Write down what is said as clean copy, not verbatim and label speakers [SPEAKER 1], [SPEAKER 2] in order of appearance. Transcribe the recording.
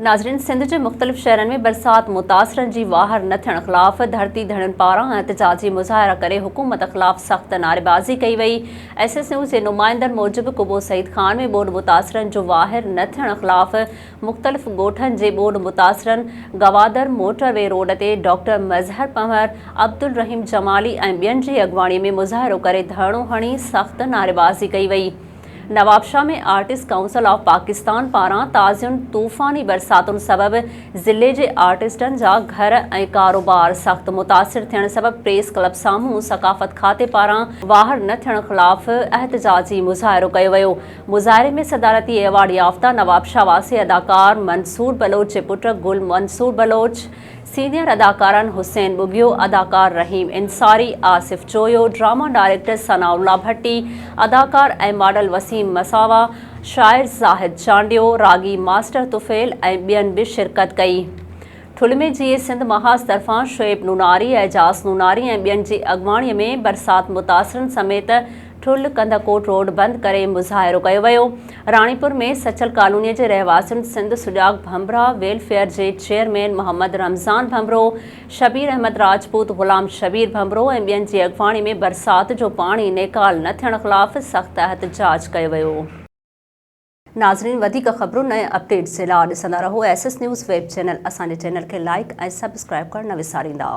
[SPEAKER 1] नाज़रीन, सिंध के मुख़्तलिफ़ शहरनि में बरसात मुतासिरनि जी वाहर न थियण ख़िलाफ़ धरती धड़नि पारां एहतजाजी मुज़ाहिरा करे हुकूमत ख़िलाफ़ सख़्त नारेबाज़ी कई वई। SSU जे नुमाइंदनि मूजिब कुबो सईद खान में ॿोॾि मुतासिरनि जो वाहिर न थियण ख़िलाफ़ मुख़्तलिफ़ ॻोठनि जे ॿोॾि मुतासिरनि गवादर मोटरवे रोड ते डॉक्टर मज़हर पंवर, अब्दुल रहीम जमाली ऐं ॿियनि जी अॻवाणी में मुज़ाहिरो करे धरणो हणी सख़्त नारेबाज़ी कई वई। नवाबशाह में आर्टिस्ट काउंसिल ऑफ पाकिस्तान पारां ताज़ियुनि तूफ़ानी बरसातुनि सबबि ज़िले जे आर्टिस्टनि जा घर ऐं कारोबार सख़्त मुतासिर थियण सबबि प्रेस क्लब साम्हूं सक़ाफ़त खाते पारां वाहर न थियण ख़िलाफ़ एहतजाजी मुज़ाहिरो कयो वियो। मुज़ाहिरे में सदारती एवार्ड याफ़्ता नवाबशाह वासी अदाकार मंसूर बलोच जे पुटु गुल मंसूर बलोच, सीनियर अदाकारनि हुसैन बुगियो, अदाकार रहीम इंसारी, आसिफ चोयो, ड्रामा डायरेक्टर सनाउल्ला भट्टी, अदाकार ऐं मॉडल वसीम मसावा, शाइर ज़ाहिद चांडियो, रागी मास्टर तुफ़ैल ऐं ॿियनि बि शिरकत कई। ठुल्ह में जीए सिंध महाज़ तरफ़ां शुएब नूनारी, एजाज़ नूनारी ऐं ॿियनि जी अॻवाणीअ में बरसात मुतासिरनि समेत ठुल्ह कंदकोट रोड बंदि करे मुज़ाहिरो कयो वियो। राणीपुर में सचल कॉलोनीअ जे रहवासियुनि सिंध सुजाग भंभरा वेलफेयर जे चेयरमैन मोहम्मद रमज़ान भंभरो, शबीर अहमद राजपूत, ग़ुलाम शबीर भंभरो ऐं ॿियनि जी अॻवाणी में बरसात जो पाणी नेकाल न थियण ख़िलाफ़ सख़्त एहतजाज कयो वियो। नाज़रीन, वधीक ख़बरूं ऐं अपडेट्स जे लाइ ॾिसंदा रहो SS न्यूज़ वेब चैनल। असांजे चैनल खे लाइक ऐं सब्सक्राइब करणु न विसारींदा।